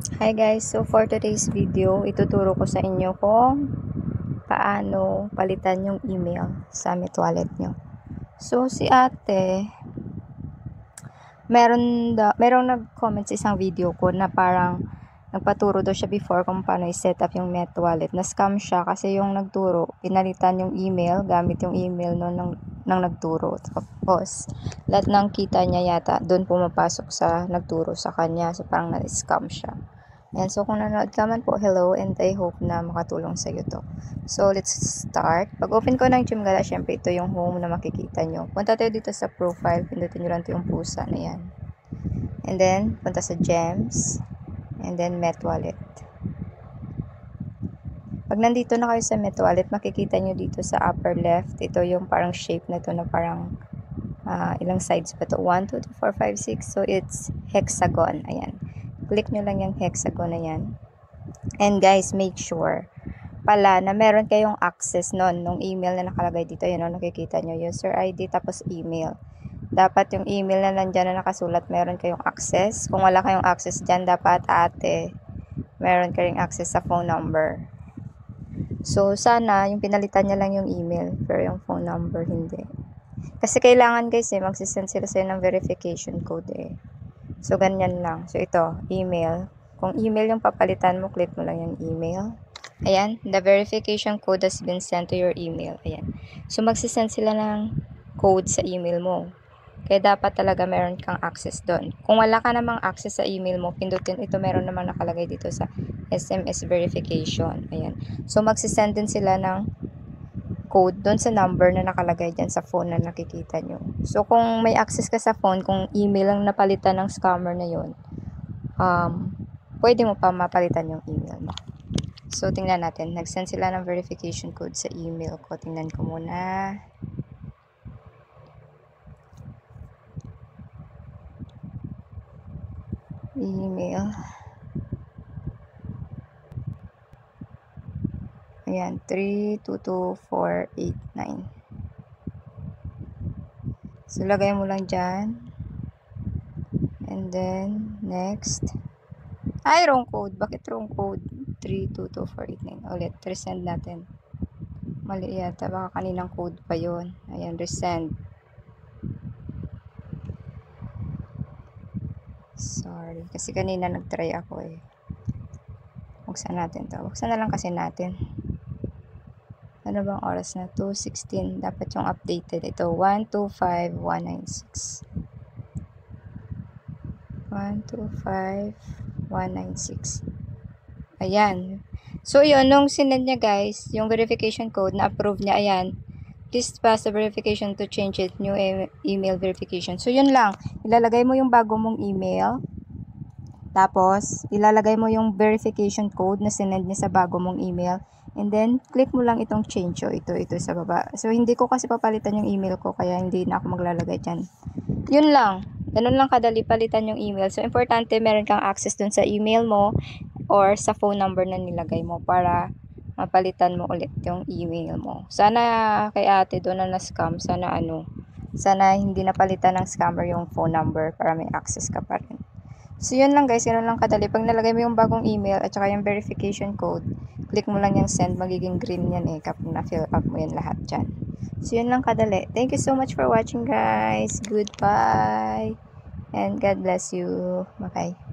Hi guys, so for today's video, ituturo ko sa inyo kung paano palitan yung email sa Meet nyo. So si ate, merong nag-comment sa isang video ko na parang nagpaturo daw siya before kung paano i-set up yung Meet Na-scam siya kasi yung nagturo, pinalitan yung email gamit yung email ng nagturo. Tapos, lahat ng kita niya yata doon pumapasok sa nagturo sa kanya. So parang na-scam siya. And so kung nanonood ka man po, hello, and I hope na makatulong sa iyo to. So let's start. Pag open ko ng Gymgala, syempre ito yung home na makikita nyo. Punta tayo dito sa profile, pindutin nyo lang ito yung pusa na yan. And then, punta sa gems, and then Met Wallet. Pag nandito na kayo sa Met Wallet, makikita nyo dito sa upper left, ito yung parang shape na to na parang ilang sides pa to? 1, 2, 3, 4, 5, 6. So it's hexagon. Ayan. Click nyo lang yung hexagon na yan. And guys, make sure pala na meron kayong access nung email na nakalagay dito. Yan o, nakikita nyo. User ID tapos email. Dapat yung email na nandyan na nakasulat, meron kayong access. Kung wala kayong access dyan, dapat ate, meron kayong access sa phone number. So, sana yung pinalitan niya lang yung email, pero yung phone number hindi. Kasi kailangan guys magsisend sila sa'yo ng verification code So, ganyan lang. So, ito, email. Kung email yung papalitan mo, click mo lang yung email. Ayan, the verification code has been sent to your email. Ayan. So, magsisend sila ng code sa email mo. Kaya dapat talaga meron kang access doon. Kung wala ka namang access sa email mo, pindutin ito, meron namang nakalagay dito sa SMS verification. Ayan. So, magsisend din sila ng code doon sa number na nakalagay dyan sa phone na nakikita nyo. So, kung may access ka sa phone, kung email lang napalitan ng scammer na yun, pwede mo pa mapalitan yung email mo. So, tingnan natin. Nag-send sila ng verification code sa email ko. Tingnan ko muna. Email. Ayan, 322489. So, lagay mo lang dyan. And then, next. Ay, wrong code. Bakit wrong code? 322489. Ulit, resend natin. Mali yata. Baka kaninang code pa yon. Ayan, resend. Sorry. Kasi kanina nag-try ako Buksan natin to. Buksan na lang kasi natin. Ano bang oras na? 2:16. Dapat yung updated. Ito, 125196. 125196. Ayan. So, yun. Nung sinend niya, guys, yung verification code, na-approve niya. Ayan. Please pass the verification to change it. New email verification. So, yun lang. Ilalagay mo yung bago mong email. Tapos, ilalagay mo yung verification code na sinend niya sa bago mong email. And then, click mo lang itong change. Ito sa baba. So, hindi ko kasi papalitan yung email ko, kaya hindi na ako maglalagay dyan. Yun lang. Ganun lang kadali palitan yung email. So, importante meron kang access dun sa email mo or sa phone number na nilagay mo para mapalitan mo ulit yung email mo. Sana kay ate doon na scam. Sana hindi napalitan ng scammer yung phone number para may access ka pa rin. So, yun lang guys. Yun lang kadali. Pag nalagay mo yung bagong email at saka yung verification code, click mo lang yung send. Magiging green yan kapag na-fill up mo yan lahat dyan. So, yun lang kadali. Thank you so much for watching guys. Goodbye. And God bless you. Bye-bye.